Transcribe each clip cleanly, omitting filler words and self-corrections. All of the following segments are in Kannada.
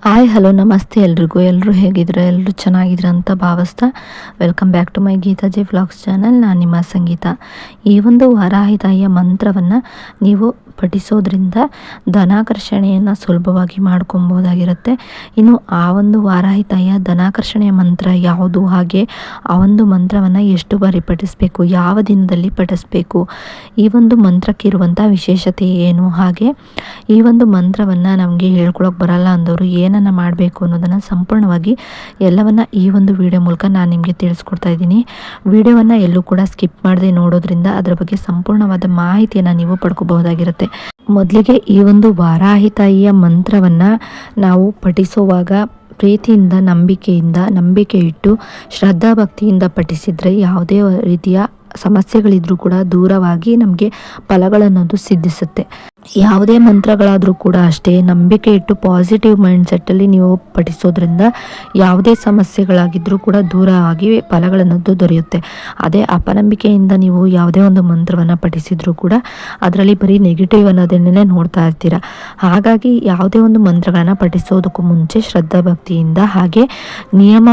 ಹಾಯ್ ಹಲೋ ನಮಸ್ತೆ ಎಲ್ರಿಗೂ. ಎಲ್ಲರೂ ಹೇಗಿದ್ರೆ ಎಲ್ಲರೂ ಚೆನ್ನಾಗಿದ್ರೆ ಅಂತ ಭಾವಿಸ್ತಾ welcome back to my Geetaji vlogs channel. ನಾನು ನಿಮ್ಮ ಸಂಗೀತ. ಈ ಒಂದು ವಾರಾಹಿ ತಾಯಿಯ ಮಂತ್ರವನ್ನು ನೀವು ಪಠಿಸೋದ್ರಿಂದ ಧನಾಕರ್ಷಣೆಯನ್ನು ಸುಲಭವಾಗಿ ಮಾಡ್ಕೊಬೋದಾಗಿರುತ್ತೆ. ಇನ್ನು ಆ ಒಂದು ವಾರಾಹಿ ತಾಯಿಯ ಧನಾಕರ್ಷಣೆಯ ಮಂತ್ರ ಯಾವುದು, ಹಾಗೆ ಆ ಒಂದು ಮಂತ್ರವನ್ನು ಎಷ್ಟು ಬಾರಿ ಪಠಿಸಬೇಕು, ಯಾವ ದಿನದಲ್ಲಿ ಪಠಿಸಬೇಕು, ಈ ಒಂದು ಮಂತ್ರಕ್ಕಿರುವಂಥ ವಿಶೇಷತೆ ಏನು, ಹಾಗೆ ಈ ಒಂದು ಮಂತ್ರವನ್ನು ನಮಗೆ ಹೇಳ್ಕೊಳಕ್ಕೆ ಬರಲ್ಲ ಅಂದವರು ಏನನ್ನು ಮಾಡಬೇಕು ಅನ್ನೋದನ್ನು ಸಂಪೂರ್ಣವಾಗಿ ಎಲ್ಲವನ್ನು ಈ ಒಂದು ವಿಡಿಯೋ ಮೂಲಕ ನಾನು ನಿಮಗೆ ತಿಳಿಸ್ಕೊಡ್ತಾ ಇದ್ದೀನಿ. ವಿಡಿಯೋವನ್ನು ಎಲ್ಲೂ ಕೂಡ ಸ್ಕಿಪ್ ಮಾಡದೆ ನೋಡೋದ್ರಿಂದ ಅದರ ಬಗ್ಗೆ ಸಂಪೂರ್ಣವಾದ ಮಾಹಿತಿಯನ್ನು ನೀವು ಪಡ್ಕೋಬಹುದಾಗಿರುತ್ತೆ. ಮೊದಲಿಗೆ ಈ ಒಂದು ವಾರಾಹಿ ತಾಯಿಯ ಮಂತ್ರವನ್ನು ನಾವು ಪಠಿಸುವಾಗ ಪ್ರೀತಿಯಿಂದ ನಂಬಿಕೆ ಇಟ್ಟು ಶ್ರದ್ಧಾ ಭಕ್ತಿಯಿಂದ ಪಠಿಸಿದರೆ ಯಾವುದೇ ರೀತಿಯ ಸಮಸ್ಯೆಗಳಿದ್ರೂ ಕೂಡ ದೂರವಾಗಿ ನಮಗೆ ಫಲಗಳನ್ನೋದು ಸಿದ್ಧಿಸುತ್ತೆ. ಯಾವುದೇ ಮಂತ್ರಗಳಾದರೂ ಕೂಡ ಅಷ್ಟೇ, ನಂಬಿಕೆ ಇಟ್ಟು ಪಾಸಿಟಿವ್ ಮೈಂಡ್ಸೆಟ್ಟಲ್ಲಿ ನೀವು ಪಠಿಸೋದ್ರಿಂದ ಯಾವುದೇ ಸಮಸ್ಯೆಗಳಾಗಿದ್ದರೂ ಕೂಡ ದೂರ ಆಗಿ ಫಲಗಳನ್ನೋದು ದೊರೆಯುತ್ತೆ. ಅದೇ ಅಪನಂಬಿಕೆಯಿಂದ ನೀವು ಯಾವುದೇ ಒಂದು ಮಂತ್ರವನ್ನು ಪಠಿಸಿದ್ರೂ ಕೂಡ ಅದರಲ್ಲಿ ಬರೀ ನೆಗೆಟಿವ್ ಅನ್ನೋದನ್ನೇ ನೋಡ್ತಾ ಇರ್ತೀರ. ಹಾಗಾಗಿ ಯಾವುದೇ ಒಂದು ಮಂತ್ರಗಳನ್ನು ಪಠಿಸೋದಕ್ಕೂ ಮುಂಚೆ ಶ್ರದ್ಧಾ ಭಕ್ತಿಯಿಂದ ಹಾಗೆ ನಿಯಮ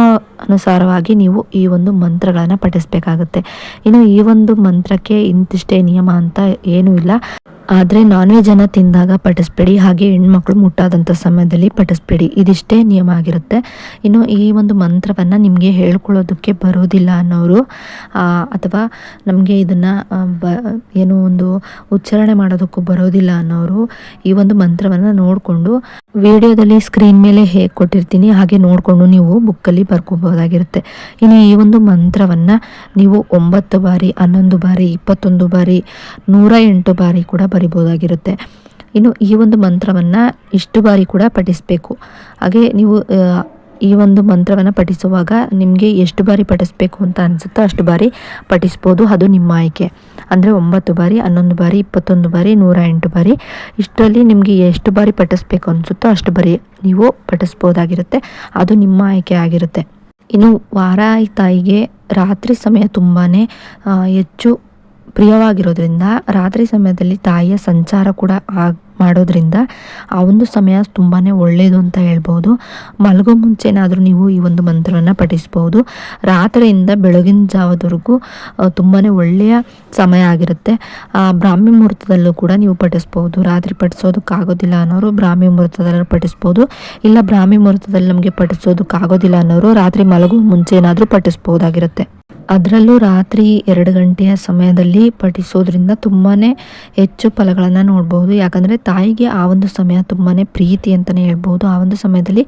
ಅನುಸಾರವಾಗಿ ನೀವು ಈ ಒಂದು ಮಂತ್ರಗಳನ್ನು ಪಠಿಸಬೇಕಾಗುತ್ತೆ. ಇನ್ನು ಈ ಒಂದು ಮಂತ್ರಕ್ಕೆ ಇಂತಿಷ್ಟೇ ನಿಯಮ ಅಂತ ಏನೂ ಇಲ್ಲ. ಆದರೆ ನಾನ್ ವೆಜ್ಜನ್ನು ತಿಂದಾಗ ಪಠಿಸ್ಬೇಡಿ, ಹಾಗೆ ಹೆಣ್ಮಕ್ಳು ಮುಟ್ಟಾದಂಥ ಸಮಯದಲ್ಲಿ ಪಠಿಸ್ಬೇಡಿ. ಇದಿಷ್ಟೇ ನಿಯಮ ಆಗಿರುತ್ತೆ. ಇನ್ನು ಈ ಒಂದು ಮಂತ್ರವನ್ನು ನಿಮಗೆ ಹೇಳ್ಕೊಳ್ಳೋದಕ್ಕೆ ಬರೋದಿಲ್ಲ ಅನ್ನೋರು ಅಥವಾ ನಮಗೆ ಇದನ್ನು ಏನೋ ಒಂದು ಉಚ್ಚಾರಣೆ ಮಾಡೋದಕ್ಕೂ ಬರೋದಿಲ್ಲ ಅನ್ನೋರು ಈ ಒಂದು ಮಂತ್ರವನ್ನು ನೋಡಿಕೊಂಡು ವಿಡಿಯೋದಲ್ಲಿ ಸ್ಕ್ರೀನ್ ಮೇಲೆ ಹೇಗೆ ಕೊಟ್ಟಿರ್ತೀನಿ ಹಾಗೆ ನೋಡಿಕೊಂಡು ನೀವು ಬುಕ್ಕಲ್ಲಿ ಬರ್ಕೋಬೋದಾಗಿರುತ್ತೆ. ಇನ್ನು ಈ ಒಂದು ಮಂತ್ರವನ್ನು ನೀವು 9 ಬಾರಿ, 11 ಬಾರಿ, 21 ಬಾರಿ, 108 ಬಾರಿ ಕೂಡ ಬರಿಬೋದಾಗಿರುತ್ತೆ. ಇನ್ನು ಈ ಒಂದು ಮಂತ್ರವನ್ನು ಇಷ್ಟು ಬಾರಿ ಕೂಡ ಪಠಿಸಬೇಕು. ಹಾಗೆ ನೀವು ಈ ಒಂದು ಮಂತ್ರವನ್ನು ಪಠಿಸುವಾಗ ನಿಮಗೆ ಎಷ್ಟು ಬಾರಿ ಪಠಿಸಬೇಕು ಅಂತ ಅನಿಸುತ್ತೋ ಅಷ್ಟು ಬಾರಿ ಪಠಿಸ್ಬೋದು. ಅದು ನಿಮ್ಮ ಆಯ್ಕೆ. ಅಂದರೆ 9 ಬಾರಿ, 11 ಬಾರಿ, 21 ಬಾರಿ, 108 ಬಾರಿ, ಇಷ್ಟರಲ್ಲಿ ನಿಮಗೆ ಎಷ್ಟು ಬಾರಿ ಪಠಿಸ್ಬೇಕು ಅನಿಸುತ್ತೋ ಅಷ್ಟು ಬಾರಿ ನೀವು ಪಠಿಸ್ಬೋದಾಗಿರುತ್ತೆ. ಅದು ನಿಮ್ಮ ಆಯ್ಕೆ ಆಗಿರುತ್ತೆ. ಇನ್ನು ವಾರಾಹಿ ತಾಯಿಗೆ ರಾತ್ರಿ ಸಮಯ ತುಂಬಾ ಹೆಚ್ಚು ಪ್ರಿಯವಾಗಿರೋದ್ರಿಂದ ರಾತ್ರಿ ಸಮಯದಲ್ಲಿ ತಾಯಿಯ ಸಂಚಾರ ಕೂಡ ಮಾಡೋದ್ರಿಂದ ಆ ಒಂದು ಸಮಯ ತುಂಬಾ ಒಳ್ಳೆಯದು ಅಂತ ಹೇಳ್ಬೋದು. ಮಲಗೋ ಮುಂಚೆನಾದರೂ ನೀವು ಈ ಒಂದು ಮಂತ್ರವನ್ನು ಪಠಿಸ್ಬೋದು. ರಾತ್ರಿಯಿಂದ ಬೆಳಗಿನ ಜಾವದವರೆಗೂ ತುಂಬಾ ಒಳ್ಳೆಯ ಸಮಯ ಆಗಿರುತ್ತೆ. ಬ್ರಾಹ್ಮಿ ಮುಹೂರ್ತದಲ್ಲೂ ಕೂಡ ನೀವು ಪಠಿಸ್ಬೋದು. ರಾತ್ರಿ ಪಠಿಸೋದಕ್ಕಾಗೋದಿಲ್ಲ ಅನ್ನೋರು ಬ್ರಾಹ್ಮಿ ಮುಹೂರ್ತದಲ್ಲಿ ಪಠಿಸ್ಬೋದು. ಇಲ್ಲ ಬ್ರಾಹ್ಮಿ ಮುಹೂರ್ತದಲ್ಲಿ ನಮಗೆ ಪಠಿಸೋದಕ್ಕಾಗೋದಿಲ್ಲ ಅನ್ನೋರು ರಾತ್ರಿ ಮಲಗೋ ಮುಂಚೆ ಏನಾದರೂ ಪಠಿಸ್ಬೋದಾಗಿರುತ್ತೆ. ಅದರಲ್ಲೂ ರಾತ್ರಿ 2 ಗಂಟೆಯ ಸಮಯದಲ್ಲಿ ಪಠಿಸೋದ್ರಿಂದ ತುಂಬಾ ಹೆಚ್ಚು ಫಲಗಳನ್ನು ನೋಡ್ಬೋದು. ಯಾಕಂದರೆ ತಾಯಿಗೆ ಆ ಒಂದು ಸಮಯ ತುಂಬಾ ಪ್ರೀತಿ ಅಂತಲೇ ಹೇಳ್ಬೋದು. ಆ ಒಂದು ಸಮಯದಲ್ಲಿ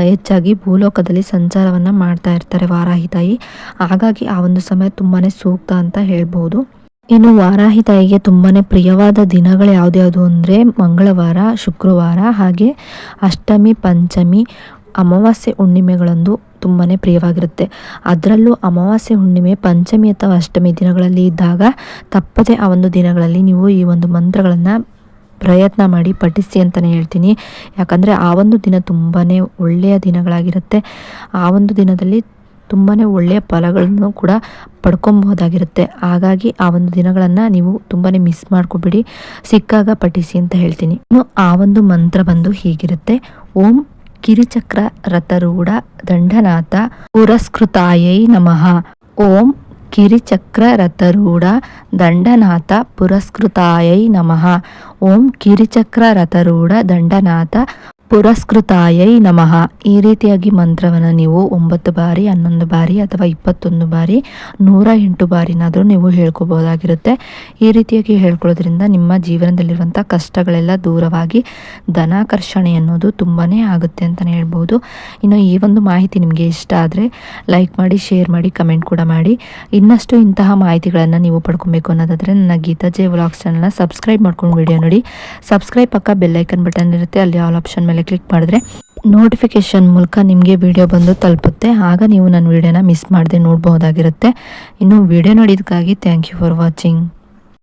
ಹೆಚ್ಚಾಗಿ ಭೂಲೋಕದಲ್ಲಿ ಸಂಚಾರವನ್ನು ಮಾಡ್ತಾ ಇರ್ತಾರೆ ವಾರಾಹಿ ತಾಯಿ. ಹಾಗಾಗಿ ಆ ಒಂದು ಸಮಯ ತುಂಬಾ ಸೂಕ್ತ ಅಂತ ಹೇಳ್ಬೋದು. ಇನ್ನು ವಾರಾಹಿ ತಾಯಿಗೆ ತುಂಬಾ ಪ್ರಿಯವಾದ ದಿನಗಳು ಯಾವ್ದ್ಯಾವುದು ಅಂದರೆ ಮಂಗಳವಾರ, ಶುಕ್ರವಾರ, ಹಾಗೆ ಅಷ್ಟಮಿ, ಪಂಚಮಿ, ಅಮಾವಾಸ್ಯೆ, ಹುಣ್ಣಿಮೆಗಳಂದು ತುಂಬಾ ಪ್ರಿಯವಾಗಿರುತ್ತೆ. ಅದರಲ್ಲೂ ಅಮಾವಾಸ್ಯೆ, ಹುಣ್ಣಿಮೆ, ಪಂಚಮಿ ಅಥವಾ ಅಷ್ಟಮಿ ದಿನಗಳಲ್ಲಿ ಇದ್ದಾಗ ತಪ್ಪದೆ ಆ ಒಂದು ದಿನಗಳಲ್ಲಿ ನೀವು ಈ ಒಂದು ಮಂತ್ರಗಳನ್ನು ಪ್ರಯತ್ನ ಮಾಡಿ ಪಠಿಸಿ ಅಂತಲೇ ಹೇಳ್ತೀನಿ. ಯಾಕಂದರೆ ಆ ಒಂದು ದಿನ ತುಂಬಾ ಒಳ್ಳೆಯ ದಿನಗಳಾಗಿರುತ್ತೆ. ಆ ಒಂದು ದಿನದಲ್ಲಿ ತುಂಬಾ ಒಳ್ಳೆಯ ಫಲಗಳನ್ನು ಕೂಡ ಪಡ್ಕೊಬೋದಾಗಿರುತ್ತೆ. ಹಾಗಾಗಿ ಆ ಒಂದು ದಿನಗಳನ್ನು ನೀವು ತುಂಬಾ ಮಿಸ್ ಮಾಡ್ಕೊಬೇಡಿ, ಸಿಕ್ಕಾಗ ಪಠಿಸಿ ಅಂತ ಹೇಳ್ತೀನಿ. ಇನ್ನು ಆ ಒಂದು ಮಂತ್ರ ಬಂದು ಹೀಗಿರುತ್ತೆ: ಓಂ ಕಿರಿಚಕ್ರ ರಥರೂಢ ದಂಡನಾಥ ಪುರಸ್ಕೃತಾಯೈ ನಮಃ. ಓಂ ಕಿರಿಚಕ್ರ ರಥರೂಢ ದಂಡನಾಥ ಪುರಸ್ಕೃತಾಯೈ ನಮಃ. ಓಂ ಕಿರಿಚಕ್ರ ರಥರೂಢ ದಂಡನಾಥ ಪುರಸ್ಕೃತಾಯೈ ನಮಃ. ಈ ರೀತಿಯಾಗಿ ಮಂತ್ರವನ್ನು ನೀವು 9 ಬಾರಿ, 11 ಬಾರಿ ಅಥವಾ 21 ಬಾರಿ, 108 ಬಾರಿನಾದರೂ ನೀವು ಹೇಳ್ಕೋಬೋದಾಗಿರುತ್ತೆ. ಈ ರೀತಿಯಾಗಿ ಹೇಳ್ಕೊಳ್ಳೋದ್ರಿಂದ ನಿಮ್ಮ ಜೀವನದಲ್ಲಿರುವಂಥ ಕಷ್ಟಗಳೆಲ್ಲ ದೂರವಾಗಿ ಧನಾಕರ್ಷಣೆ ಅನ್ನೋದು ತುಂಬಾ ಆಗುತ್ತೆ ಅಂತಲೇ ಹೇಳ್ಬೋದು. ಇನ್ನು ಈ ಒಂದು ಮಾಹಿತಿ ನಿಮಗೆ ಇಷ್ಟ ಆದರೆ ಲೈಕ್ ಮಾಡಿ, ಶೇರ್ ಮಾಡಿ, ಕಮೆಂಟ್ ಕೂಡ ಮಾಡಿ. ಇನ್ನಷ್ಟು ಇಂತಹ ಮಾಹಿತಿಗಳನ್ನು ನೀವು ಪಡ್ಕೊಬೇಕು ಅನ್ನೋದಾದರೆ ನನ್ನ ಗೀತಾಜಿ ವ್ಲಾಗ್ಸ್ ಚಾನಲ್ನ ಸಬ್ಸ್ಕ್ರೈಬ್ ಮಾಡ್ಕೊಂಡು ವಿಡಿಯೋ ನೋಡಿ. ಸಬ್ಸ್ಕ್ರೈಬ್ ಪಕ್ಕ ಬೆಲ್ಲೈಕನ್ ಬಟನ್ ಇರುತ್ತೆ, ಅಲ್ಲಿ ಆಲ್ ಆಪ್ಷನ್ ಮೇಲೆ ಕ್ಲಿಕ್ ಮಾಡಿದ್ರೆ ನೋಟಿಫಿಕೇಶನ್ ಮೂಲಕ ನಿಮಗೆ ವಿಡಿಯೋ ಬಂದು ತಲುಪುತ್ತೆ. ಆಗ ನೀವು ನನ್ನ ವಿಡಿಯೋನ ಮಿಸ್ ಮಾಡದೆ ನೋಡಬಹುದಾಗಿರುತ್ತೆ. ಇನ್ನು ವಿಡಿಯೋ ನೋಡಿದ್ದಕ್ಕಾಗಿ ಥ್ಯಾಂಕ್ ಯು ಫಾರ್ ವಾಚಿಂಗ್.